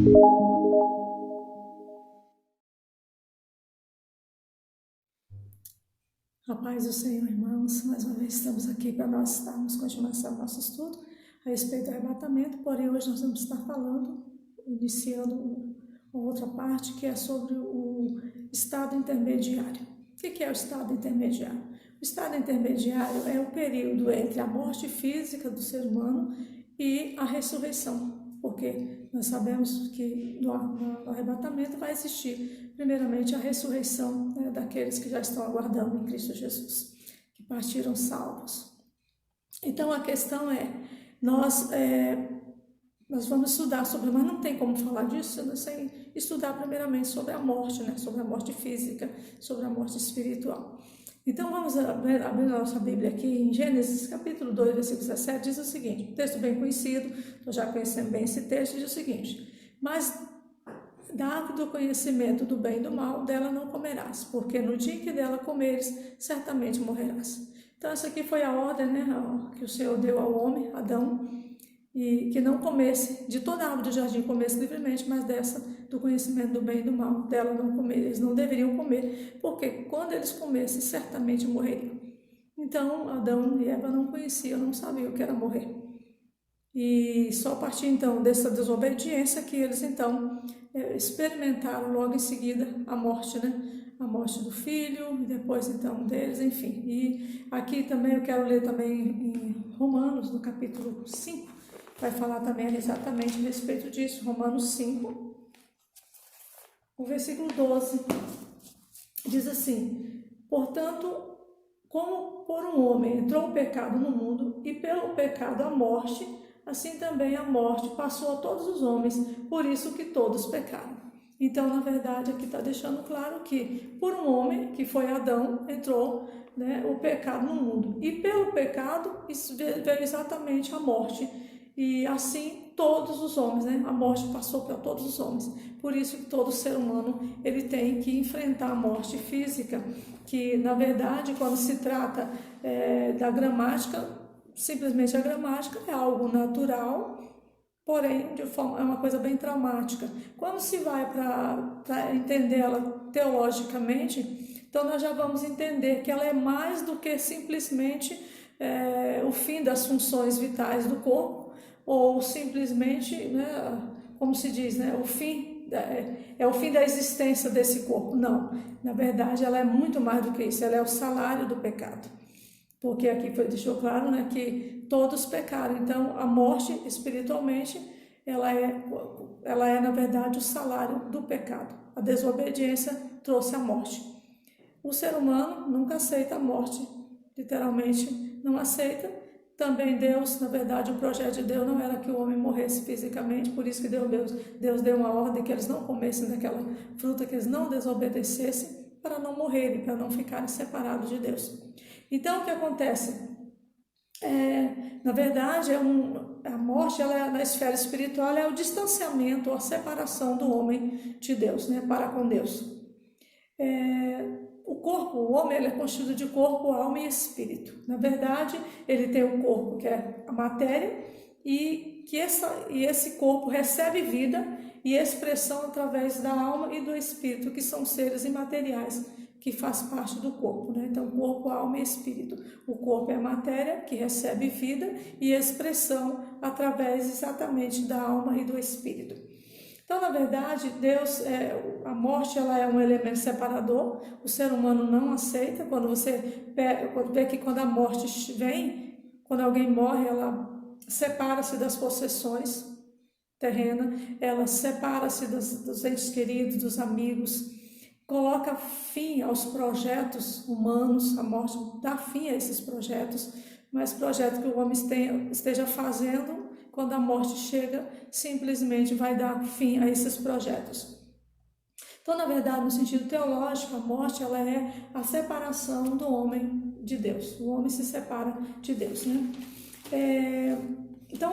A paz do Senhor, irmãos, mais uma vez estamos aqui para nós darmos continuação ao nosso estudo a respeito do arrebatamento, porém hoje nós vamos estar falando, iniciando uma outra parte que é sobre o estado intermediário. O que é o estado intermediário? O estado intermediário é o período entre a morte física do ser humano e a ressurreição, porque nós sabemos que no arrebatamento vai existir primeiramente a ressurreição, né, daqueles que já estão aguardando em Cristo Jesus, que partiram salvos. Então a questão é, nós vamos estudar sobre, mas não tem como falar disso sem estudar primeiramente sobre a morte, né, sobre a morte física, sobre a morte espiritual. Então vamos abrir a nossa Bíblia aqui em Gênesis capítulo 2, versículo 17, diz o seguinte, um texto bem conhecido, nós já conhecemos bem esse texto, diz o seguinte: mas da árvore do conhecimento do bem e do mal, dela não comerás, porque no dia em que dela comeres, certamente morrerás. Então essa aqui foi a ordem, né, que o Senhor deu ao homem, Adão, e que não comesse, de toda a árvore do jardim comesse livremente, mas dessa do conhecimento do bem e do mal, dela não comer. Eles não deveriam comer, porque quando eles comessem, certamente morreriam. Então Adão e Eva não conheciam, não sabiam o que era morrer. E só a partir então dessa desobediência que eles então experimentaram logo em seguida a morte, né? A morte do filho, e depois então deles, enfim. E aqui também eu quero ler também em Romanos, no capítulo 5, vai falar também exatamente a respeito disso. Romanos 5, o versículo 12, diz assim: portanto, como por um homem entrou o pecado no mundo, e pelo pecado a morte, assim também a morte passou a todos os homens, por isso que todos pecaram. Então, na verdade, aqui está deixando claro que por um homem, que foi Adão, entrou, né, o pecado no mundo. E pelo pecado veio exatamente a morte. E assim todos os homens, né, a morte passou para todos os homens. Por isso que todo ser humano ele tem que enfrentar a morte física, que na verdade quando se trata da gramática, simplesmente a gramática é algo natural, porém é uma coisa bem traumática. Quando se vai para entendê-la teologicamente, então nós já vamos entender que ela é mais do que simplesmente o fim das funções vitais do corpo, ou simplesmente, né, como se diz, né, o fim o fim da existência desse corpo. Não, na verdade ela é muito mais do que isso, ela é o salário do pecado. Porque aqui deixou claro, né, que todos pecaram. Então, a morte, espiritualmente, ela é, na verdade, o salário do pecado. A desobediência trouxe a morte. O ser humano nunca aceita a morte, literalmente não aceita. Também Deus, na verdade, o projeto de Deus não era que o homem morresse fisicamente, por isso que Deus deu uma ordem que eles não comessem daquela fruta, que eles não desobedecessem, para não morrerem, para não ficarem separados de Deus. Então, o que acontece? Na verdade, a morte, ela na esfera espiritual, é o distanciamento, a separação do homem de Deus, né, para com Deus. O corpo, o homem, ele é constituído de corpo, alma e espírito. Na verdade, ele tem o corpo, que é a matéria, e esse corpo recebe vida e expressão através da alma e do espírito, que são seres imateriais, que faz parte do corpo, né? Então, corpo, alma e espírito. O corpo é a matéria que recebe vida e expressão através exatamente da alma e do espírito. Então, na verdade, a morte ela é um elemento separador, o ser humano não aceita. Quando vê que quando a morte vem, quando alguém morre, ela separa-se das possessões terrenas, ela separa-se dos entes queridos, dos amigos, coloca fim aos projetos humanos. A morte dá fim a esses projetos, mas projeto que o homem esteja fazendo, quando a morte chega, simplesmente vai dar fim a esses projetos. Então, na verdade, no sentido teológico, a morte ela é a separação do homem de Deus. O homem se separa de Deus, né? Então,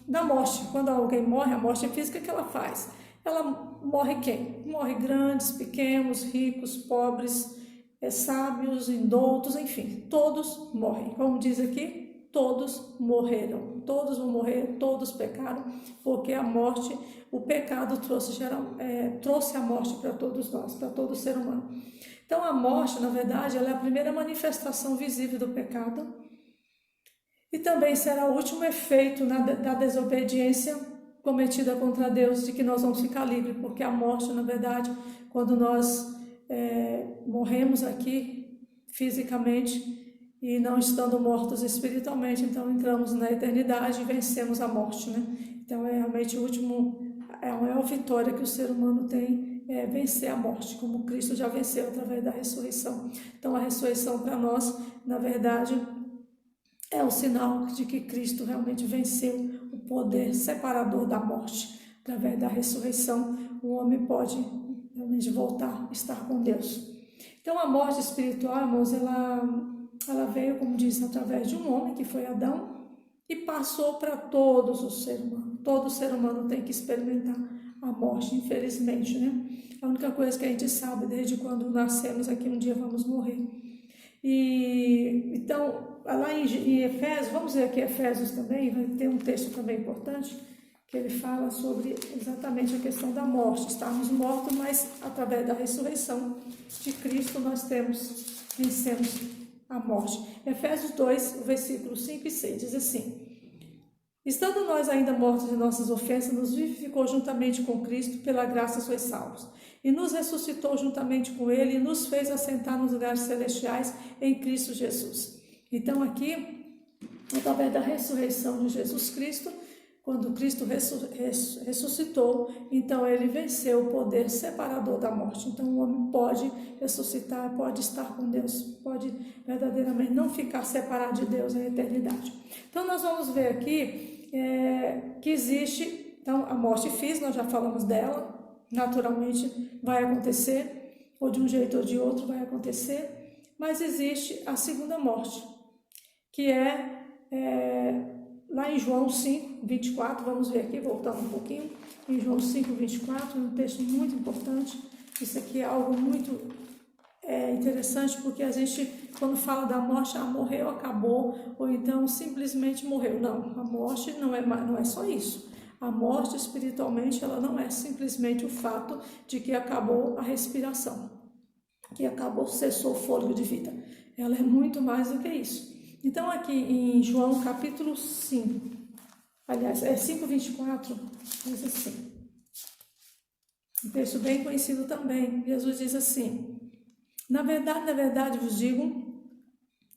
da morte, quando alguém morre, a morte física, o que ela faz? Ela morre quem? Morre grandes, pequenos, ricos, pobres, sábios, indoutos, enfim, todos morrem. Como diz aqui, todos morreram, todos vão morrer, todos pecaram, porque a morte, o pecado trouxe a morte para todos nós, para todo ser humano. Então a morte, na verdade, ela é a primeira manifestação visível do pecado e também será o último efeito da desobediência cometida contra Deus, de que nós vamos ficar livres, porque a morte, na verdade, quando nós morremos aqui fisicamente, e não estando mortos espiritualmente, então entramos na eternidade e vencemos a morte, né? Então é realmente a maior vitória que o ser humano tem é vencer a morte, como Cristo já venceu através da ressurreição. Então a ressurreição para nós, na verdade, é o sinal de que Cristo realmente venceu o poder separador da morte. Através da ressurreição, o homem pode realmente voltar a estar com Deus. Então a morte espiritual, irmãos, ela veio, como diz, através de um homem, que foi Adão, e passou para todos os seres humanos. Todo ser humano tem que experimentar a morte, infelizmente, né? A única coisa que a gente sabe, desde quando nascemos, é que um dia vamos morrer. Então, lá em Efésios, vamos ver aqui Efésios também, vai ter um texto também importante, que ele fala sobre exatamente a questão da morte. Estamos mortos, mas através da ressurreição de Cristo nós vencemos a morte. Efésios 2, versículos 5 e 6, diz assim: estando nós ainda mortos em nossas ofensas, nos vivificou juntamente com Cristo, pela graça sois salvos. E nos ressuscitou juntamente com Ele e nos fez assentar nos lugares celestiais em Cristo Jesus. Então aqui, através da ressurreição de Jesus Cristo, quando Cristo ressuscitou, então ele venceu o poder separador da morte. Então o homem pode ressuscitar, pode estar com Deus, pode verdadeiramente não ficar separado de Deus na eternidade. Então nós vamos ver aqui que existe, então, a morte física, nós já falamos dela, naturalmente vai acontecer, ou de um jeito ou de outro vai acontecer, mas existe a segunda morte, que lá em João 5, 24, vamos ver aqui, voltando um pouquinho, em João 5, 24, um texto muito importante. Isso aqui é algo muito interessante, porque a gente, quando fala da morte, morreu, acabou, ou então simplesmente morreu. Não, a morte não é só isso. A morte, espiritualmente, ela não é simplesmente o fato de que acabou a respiração, que acabou, cessou o fôlego de vida. Ela é muito mais do que isso. Então aqui em João capítulo 5, aliás, 5:24, diz assim, um texto bem conhecido também. Jesus diz assim: na verdade vos digo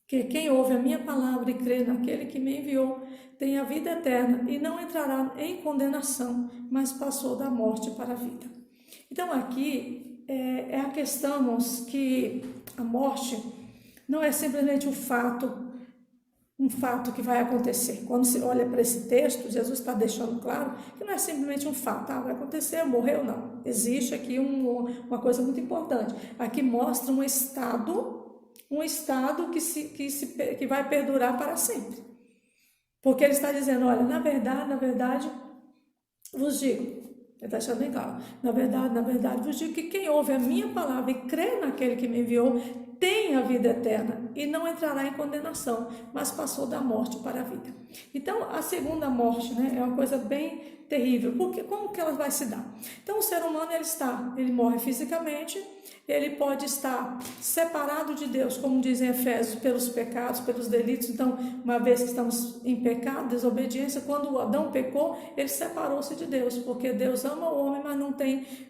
que quem ouve a minha palavra e crê naquele que me enviou tem a vida eterna e não entrará em condenação, mas passou da morte para a vida. Então aqui é a questão, irmãos, que a morte não é simplesmente um fato que vai acontecer. Quando se olha para esse texto, Jesus está deixando claro que não é simplesmente um fato, vai acontecer, morreu, não. Existe aqui uma coisa muito importante. Aqui mostra um estado que vai perdurar para sempre. Porque ele está dizendo, olha, na verdade, vos digo, ele está deixando bem claro, na verdade, vos digo que quem ouve a minha palavra e crê naquele que me enviou, tem a vida eterna e não entrará em condenação, mas passou da morte para a vida. Então, a segunda morte, né, é uma coisa bem terrível, porque como que ela vai se dar? Então, o ser humano, ele morre fisicamente, ele pode estar separado de Deus, como dizem Efésios, pelos pecados, pelos delitos. Então, uma vez que estamos em pecado, desobediência, quando Adão pecou, ele separou-se de Deus, porque Deus ama o homem, mas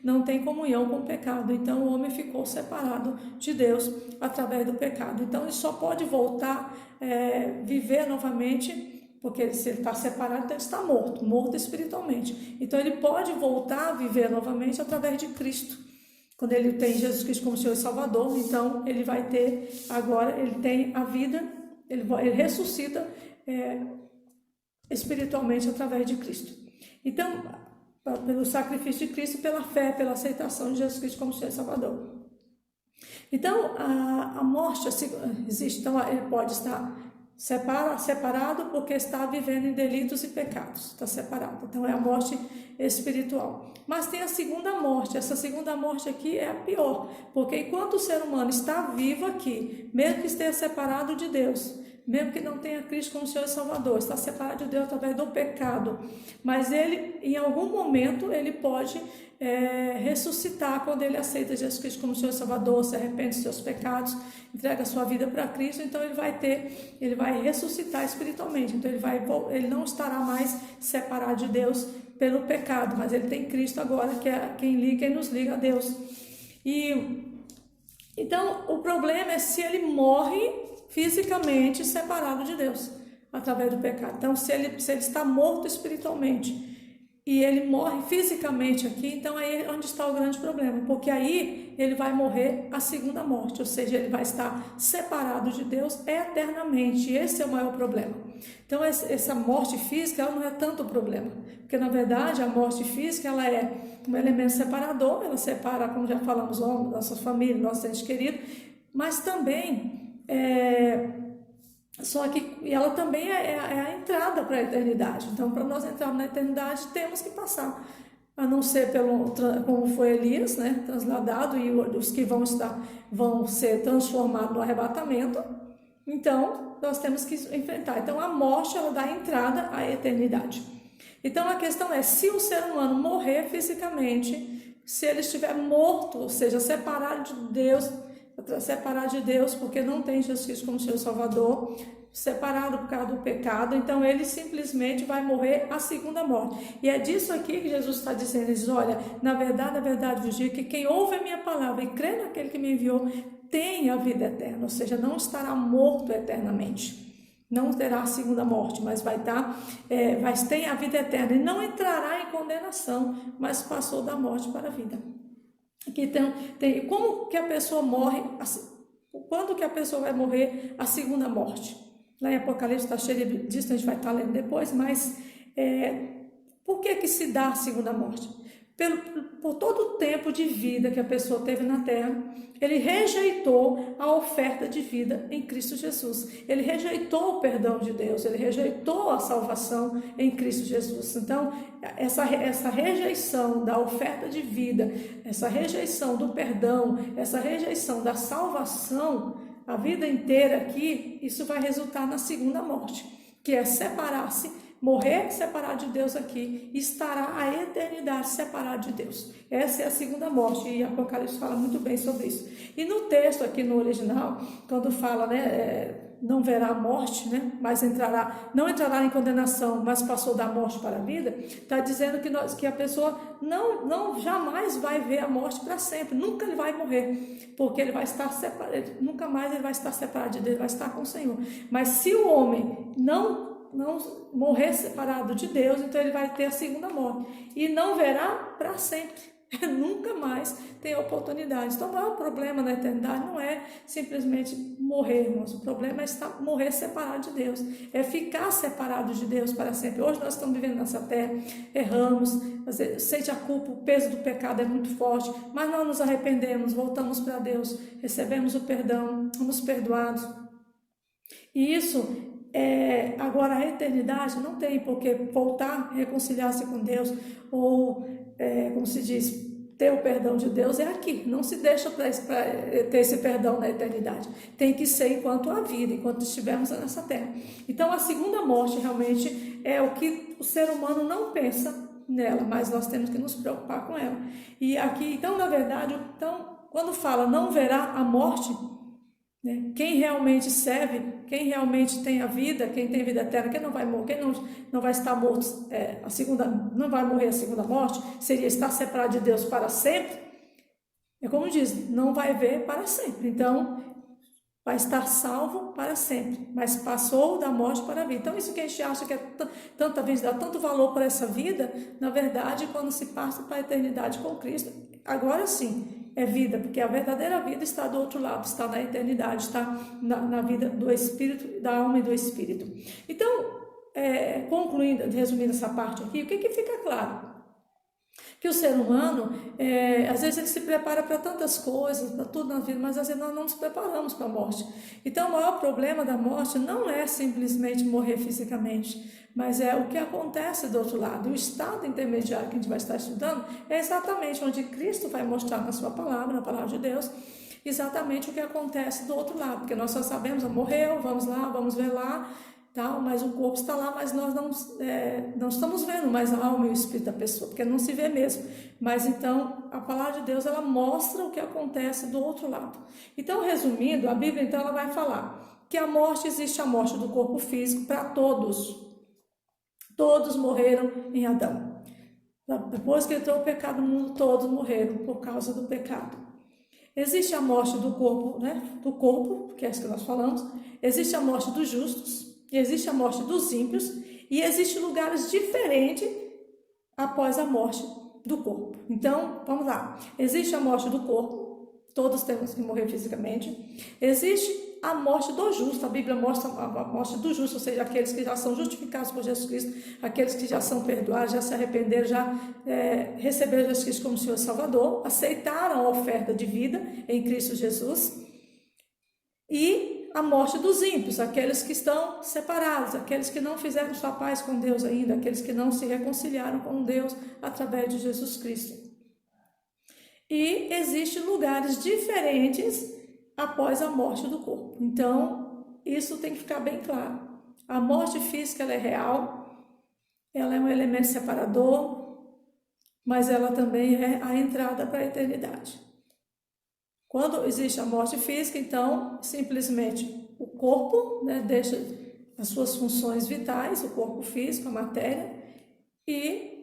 não tem comunhão com o pecado. Então, o homem ficou separado de Deus através do pecado. Então, ele só pode voltar, viver novamente, porque se ele está separado, então ele está morto espiritualmente. Então, ele pode voltar a viver novamente através de Cristo. Quando ele tem Jesus Cristo como Senhor e Salvador, então ele vai ter, agora ele tem a vida, ele ressuscita espiritualmente através de Cristo. Então, pelo sacrifício de Cristo, pela fé, pela aceitação de Jesus Cristo como Senhor e Salvador. Então, a morte existe, então ele pode estar separado porque está vivendo em delitos e pecados, está separado. Então é a morte espiritual. Mas tem a segunda morte. Essa segunda morte aqui é a pior, porque enquanto o ser humano está vivo aqui, mesmo que esteja separado de Deus, mesmo que não tenha Cristo como Senhor e Salvador, está separado de Deus através do pecado, mas ele, em algum momento, ele pode ressuscitar quando ele aceita Jesus Cristo como Senhor e Salvador, se arrepende dos seus pecados, entrega a sua vida para Cristo, então ele vai ressuscitar espiritualmente, então ele não estará mais separado de Deus pelo pecado, mas ele tem Cristo agora, que é quem nos liga a Deus. Então, o problema é se ele morre fisicamente separado de Deus, através do pecado. Então, se ele está morto espiritualmente e ele morre fisicamente aqui, então aí é onde está o grande problema, porque aí ele vai morrer a segunda morte, ou seja, ele vai estar separado de Deus eternamente, e esse é o maior problema. Então, essa morte física, ela não é tanto o problema, porque na verdade a morte física, ela é um elemento separador, ela separa, como já falamos, nossa família, nossos entes queridos, mas também só que ela também é a entrada para a eternidade. Então, para nós entrarmos na eternidade, temos que passar, a não ser como foi Elias, né, transladado, e os que vão ser transformados no arrebatamento. Então, nós temos que enfrentar. Então, a morte, ela dá entrada à eternidade. Então, a questão é, se o ser humano morrer fisicamente, se ele estiver morto, ou seja, separado de Deus, porque não tem Jesus Cristo como seu Salvador, separado por causa do pecado, então ele simplesmente vai morrer a segunda morte. E é disso aqui que Jesus está dizendo. Ele diz, olha, na verdade vos digo que quem ouve a minha palavra e crê naquele que me enviou, tem a vida eterna, ou seja, não estará morto eternamente. Não terá a segunda morte, mas mas tem a vida eterna, e não entrará em condenação, mas passou da morte para a vida. Então, como que a pessoa morre, quando que a pessoa vai morrer a segunda morte? Lá em Apocalipse está cheio disso, a gente vai estar lendo depois, mas por que se dá a segunda morte? Por todo o tempo de vida que a pessoa teve na terra, ele rejeitou a oferta de vida em Cristo Jesus. Ele rejeitou o perdão de Deus, ele rejeitou a salvação em Cristo Jesus. Então, essa rejeição da oferta de vida, essa rejeição do perdão, essa rejeição da salvação, a vida inteira aqui, isso vai resultar na segunda morte, que é separar-se, morrer separado de Deus aqui, estará a eternidade separado de Deus. Essa é a segunda morte, e Apocalipse fala muito bem sobre isso. E no texto aqui no original, quando fala, não verá a morte, mas não entrará em condenação, mas passou da morte para a vida, está dizendo que a pessoa não jamais vai ver a morte para sempre, nunca ele vai morrer, porque ele vai estar separado, nunca mais ele vai estar separado de Deus, vai estar com o Senhor. Mas se o homem não morrer separado de Deus, então ele vai ter a segunda morte e não verá para sempre. Nunca mais tem oportunidade. Então, o maior problema na eternidade não é simplesmente morrer, irmãos. O problema é morrer separado de Deus, é ficar separado de Deus para sempre. Hoje nós estamos vivendo nessa terra, erramos, sente a culpa, o peso do pecado é muito forte, mas não nos arrependemos, voltamos para Deus, recebemos o perdão, somos perdoados. E isso agora a eternidade não tem porque voltar, reconciliar-se com Deus, ou como se diz, ter o perdão de Deus é aqui, não se deixa para ter esse perdão na eternidade, tem que ser enquanto há vida, enquanto estivermos nessa terra. Então a segunda morte realmente é o que o ser humano não pensa nela, mas nós temos que nos preocupar com ela. E aqui, então, na verdade, quando fala não verá a morte, quem realmente serve, quem realmente tem a vida, quem tem vida eterna, quem não vai morrer, quem não vai estar morto, não vai morrer a segunda morte, seria estar separado de Deus para sempre. É como diz, não vai ver para sempre. Então, vai estar salvo para sempre, mas passou da morte para a vida. Então, isso que a gente acha que é tanta vez dá tanto valor para essa vida, na verdade, quando se passa para a eternidade com Cristo, agora sim, é vida, porque a verdadeira vida está do outro lado, está na eternidade, está na vida do Espírito, da alma e do Espírito. Então, concluindo, resumindo essa parte aqui, o que fica claro? Que o ser humano, às vezes ele se prepara para tantas coisas, para tudo na vida, mas às vezes nós não nos preparamos para a morte. Então o maior problema da morte não é simplesmente morrer fisicamente, mas é o que acontece do outro lado. O estado intermediário que a gente vai estar estudando é exatamente onde Cristo vai mostrar na sua palavra, na palavra de Deus, exatamente o que acontece do outro lado, porque nós só sabemos, morreu, vamos lá, vamos ver lá, tal, mas o corpo está lá, mas nós não estamos vendo mais a alma e o espírito da pessoa, porque não se vê mesmo. Mas então, a palavra de Deus, ela mostra o que acontece do outro lado. Então, resumindo, a Bíblia, então, ela vai falar que a morte, existe a morte do corpo físico para todos. Todos morreram em Adão. Depois que entrou o pecado no mundo, todos morreram por causa do pecado. Existe a morte do corpo, né? Do corpo, que é isso que nós falamos. Existe a morte dos justos, existe a morte dos ímpios, e existem lugares diferentes após a morte do corpo. Então, vamos lá. Existe a morte do corpo, todos temos que morrer fisicamente. Existe a morte do justo, a Bíblia mostra a morte do justo, ou seja, aqueles que já são justificados por Jesus Cristo, aqueles que já são perdoados, já se arrependeram, já receberam Jesus Cristo como Senhor e Salvador, aceitaram a oferta de vida em Cristo Jesus. E a morte dos ímpios, aqueles que estão separados, aqueles que não fizeram sua paz com Deus ainda, aqueles que não se reconciliaram com Deus através de Jesus Cristo. E existem lugares diferentes após a morte do corpo. Então, isso tem que ficar bem claro. A morte física, ela é real, ela é um elemento separador, mas ela também é a entrada para a eternidade. Quando existe a morte física, então, simplesmente o corpo, né, deixa as suas funções vitais, o corpo físico, a matéria, e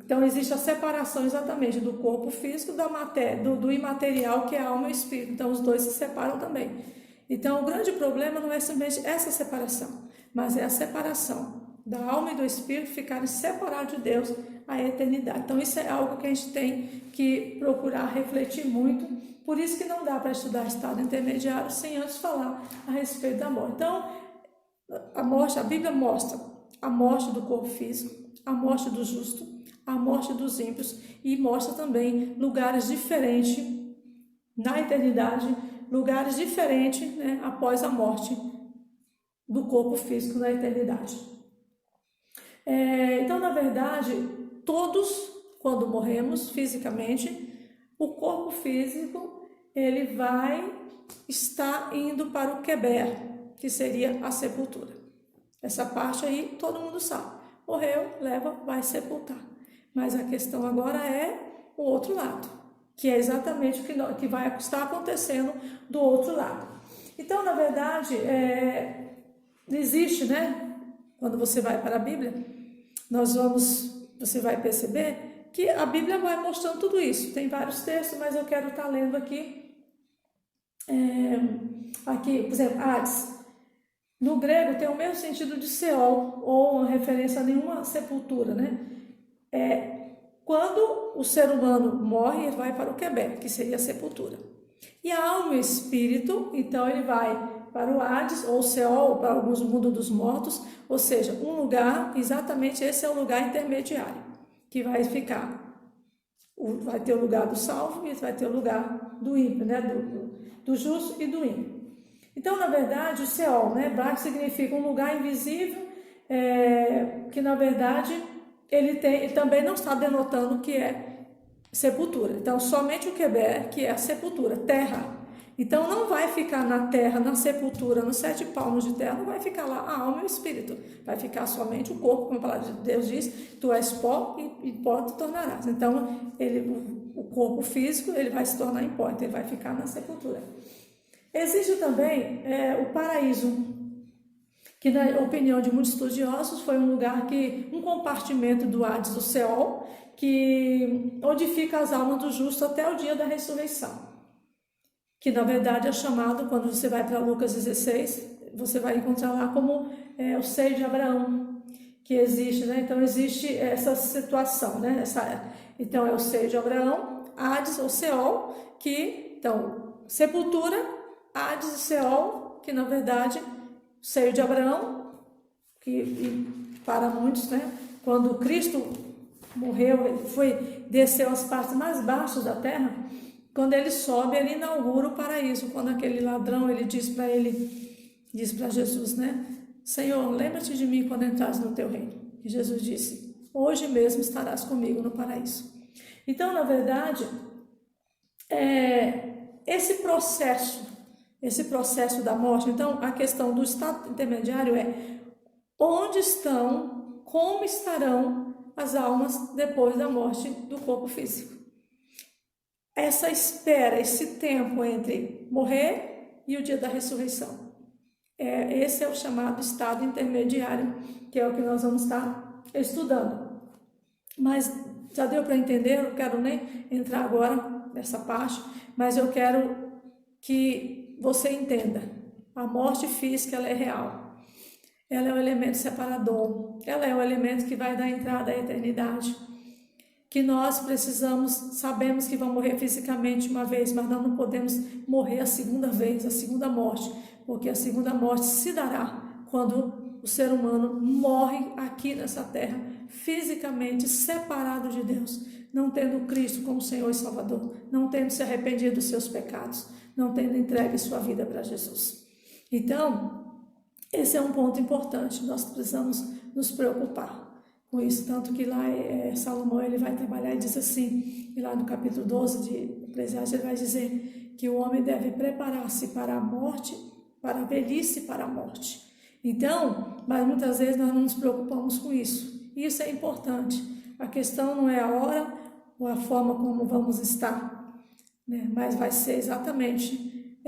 então existe a separação exatamente do corpo físico da matéria, do imaterial, que é a alma e o espírito. Então os dois se separam também. Então o grande problema não é simplesmente essa separação, mas é a separação da alma e do espírito ficarem separados de Deus a eternidade. Então isso é algo que a gente tem que procurar refletir muito. Por isso que não dá para estudar estado intermediário sem antes falar a respeito da morte. Então a morte, a Bíblia mostra a morte do corpo físico, a morte do justo, a morte dos ímpios, e mostra também lugares diferentes na eternidade, lugares diferentes, né, após a morte do corpo físico na eternidade. Então, na verdade, todos, quando morremos fisicamente, o corpo físico ele vai estar indo para o Queber, que seria a sepultura. Essa parte aí todo mundo sabe. Morreu, leva, vai sepultar. Mas a questão agora é o outro lado, que é exatamente o que vai estar acontecendo do outro lado. Então, na verdade, existe, né? Quando você vai para a Bíblia, você vai perceber que a Bíblia vai mostrando tudo isso. Tem vários textos, mas eu quero estar lendo aqui. Aqui, por exemplo, Hades. No grego tem o mesmo sentido de Seol, ou uma referência a nenhuma sepultura, né? Quando o ser humano morre, ele vai para o Queber, que seria a sepultura. E a alma e o espírito, então ele vai para o Hades, ou Seol, ou para alguns o mundo dos mortos, ou seja, um lugar, exatamente esse é o lugar intermediário, que vai ficar, vai ter o lugar do salvo e vai ter o lugar do ímpio, né? do justo e do ímpio. Então, na verdade, o Seol, né? Hebraico significa um lugar invisível, que na verdade ele também não está denotando que é sepultura. Então, somente o Queber, que é a sepultura, terra. Então, não vai ficar na terra, na sepultura, nos 7 palmos de terra, não vai ficar lá a alma e o espírito. Vai ficar somente o corpo, como a palavra de Deus diz, tu és pó e pó te tornarás. Então, o corpo físico, ele vai se tornar em pó, então ele vai ficar na sepultura. Existe também o paraíso, que na opinião de muitos estudiosos foi um lugar um compartimento do Hades, do Seol, onde fica as almas do justo até o dia da ressurreição. Que na verdade é chamado, quando você vai para Lucas 16, você vai encontrar lá como o seio de Abraão, que existe, né? Então existe essa situação, né? Então é o seio de Abraão, Hades ou Seol, então, sepultura, Hades e Seol, que na verdade seio de Abraão, e para muitos, né, quando Cristo morreu, ele desceu às partes mais baixas da terra, quando ele sobe, ele inaugura o paraíso, quando aquele ladrão, ele diz para Jesus, né, Senhor, lembra-te de mim quando entrares no teu reino. E Jesus disse, hoje mesmo estarás comigo no paraíso. Então, na verdade, esse processo da morte, então a questão do estado intermediário é onde estão, como estarão as almas depois da morte do corpo físico. Essa espera, esse tempo entre morrer e o dia da ressurreição. Esse é o chamado estado intermediário, que é o que nós vamos estar estudando. Mas já deu para entender, eu não quero nem entrar agora nessa parte, mas eu quero que você entenda. A morte física, ela é real. Ela é um elemento separador. Ela é um elemento que vai dar entrada à eternidade. Que nós precisamos, sabemos que vamos morrer fisicamente uma vez, mas nós não podemos morrer a segunda vez, a segunda morte, porque a segunda morte se dará quando o ser humano morre aqui nessa terra, fisicamente separado de Deus, não tendo Cristo como Senhor e Salvador, não tendo se arrependido dos seus pecados, não tendo entregue sua vida para Jesus. Então, esse é um ponto importante, nós precisamos nos preocupar com isso, tanto que lá Salomão ele vai trabalhar e diz assim, e lá no capítulo 12 de Eclesiastes ele vai dizer que o homem deve preparar-se para a morte, para a velhice e para a morte. Então, mas muitas vezes nós não nos preocupamos com isso. Isso é importante. A questão não é a hora ou a forma como vamos estar, né? Mas vai ser exatamente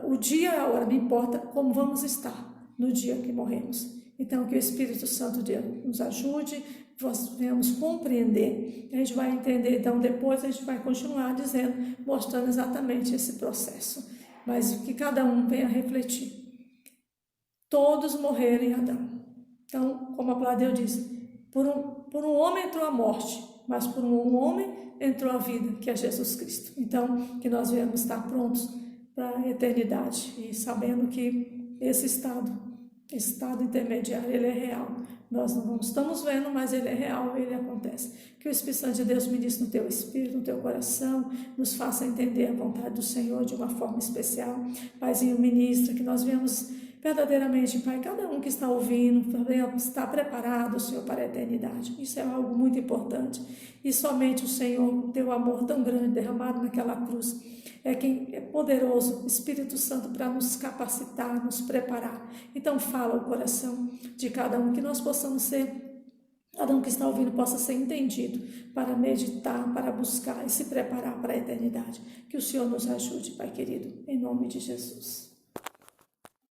o dia e a hora, não importa como vamos estar no dia que morremos. Então, que o Espírito Santo de Deus nos ajude, nós venhamos compreender. A gente vai entender, então depois a gente vai continuar dizendo, mostrando exatamente esse processo. Mas que cada um venha refletir. Todos morreram em Adão. Então, como a palavra de Deus diz, por um homem entrou a morte, mas por um homem entrou a vida, que é Jesus Cristo. Então, que nós venhamos estar prontos para a eternidade e sabendo que esse estado intermediário, ele é real. Nós não estamos vendo, mas ele é real, ele acontece. Que o Espírito Santo de Deus ministre no teu espírito, no teu coração, nos faça entender a vontade do Senhor de uma forma especial. Paizinho, ministra, que nós venhamos verdadeiramente, Pai, cada um que está ouvindo, está preparado, Senhor, para a eternidade. Isso é algo muito importante. E somente o Senhor, o teu amor tão grande derramado naquela cruz, é quem é poderoso, Espírito Santo, para nos capacitar, nos preparar. Então fala o coração de cada um, que nós possamos ser, cada um que está ouvindo possa ser entendido, para meditar, para buscar e se preparar para a eternidade. Que o Senhor nos ajude, Pai querido, em nome de Jesus.